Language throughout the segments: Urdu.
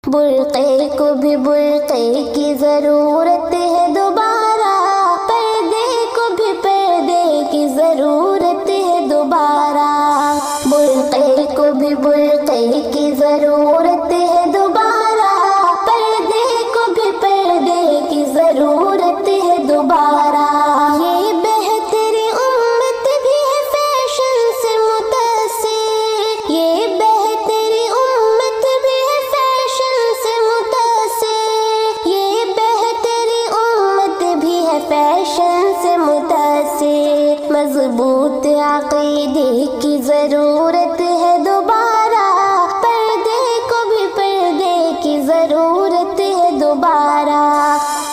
برقعے کو بھی برقعے کی ضرورت ہے دوبارہ، پردے کو بھی پردے کی ضرورت ہے دوبارہ، برقعے کو بھی برقعے کی ضرورت ہے دوبارہ، پردے کو بھی پردے کی ضرورت ہے دوبارہ۔ یہ بہتری امت بھی ہے فیشن سے متاثر، یہ بہتری امت بھی ہے فیشن سے متاثر، یہ بہتری امت بھی ہے فیشن سے متاثر، مضبوط عقیدے کی ضرورت ہے دوبارہ، پردے کو بھی پردے کی ضرورت ہے دوبارہ،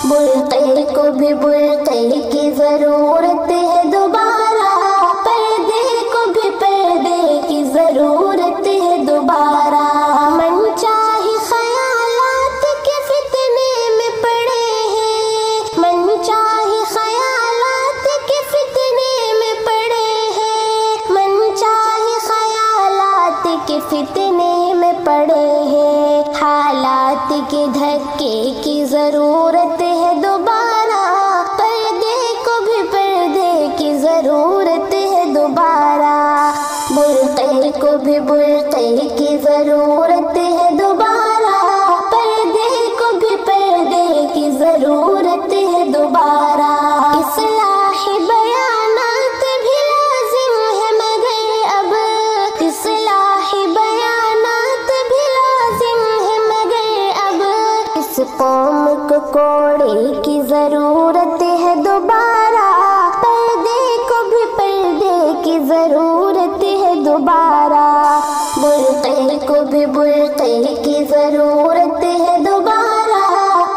برقعے کو بھی برقعے کی ضرورت ہے دوبارہ، پردے کو بھی پردے کی ضرورت ہے دوبارہ۔ من چاہے خیالات کے فتنے میں پڑے ہیں، من چاہے خیالات کے فتنے میں پڑے ہیں، من چاہے خیالات کے فتنے میں پڑے ہیں، حالات کے دھکے کی ضرورت ہے دوبارہ، پردے کو بھی پردے کی ضرورت ہے دوبارہ، برقعے کو بھی برقعے کی ضرورت ہے دوبارہ، پردے کو بھی پردے کی ضرورت ہے دوبارہ۔ اصلاح بیانات بھی لازم ہے مگر اب، اصلاح بیانات بھی لازم ہے مگر اب، اس قوم کو کوڑے کی ضرورت ہے دوبارہ، پردے کو بھی پردے کی ضرورت ہے دوبارہ، برقعے کو بھی برقعے کی ضرورت ہے دوبارہ،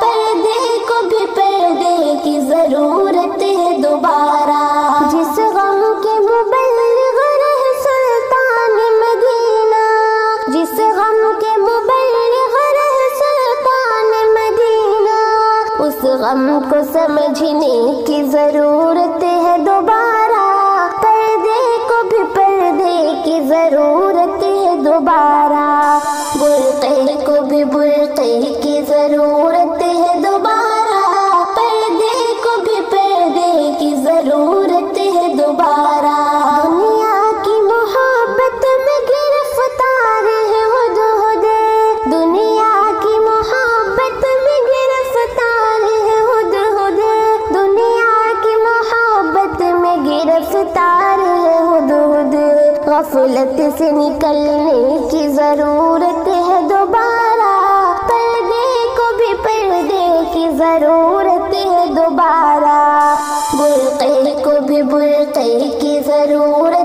پردے کو بھی پردے کی ضرورت ہے دوبارہ۔ جس غم کے مبلغ رہے سلطان مدینہ، جس غم کے مبلغ رہے سلطان مدینہ، اس غم کو سمجھنے کی ضرورت ہے دوبارہ، پردے کو بھی پردے کی ضرورت ہے دوبارہ، برقعے کو بھی برقعے کی ضرورت ہے دوبارہ، پردے کو بھی پردے کی ضرورت ہے دوبارہ۔ دنیا کی محبت میں گرفتار ہے ہدہد، دنیا کی محبت میں گرفتار ہے ہدہد، دنیا کی محبت میں گرفتار ہے ہدہد، غفلت سے نکلنے کی ضرورت ہے دوبارہ، پردے کو بھی پردے کی ضرورت ہے دوبارہ، برقعے کو بھی برقعے کی ضرورت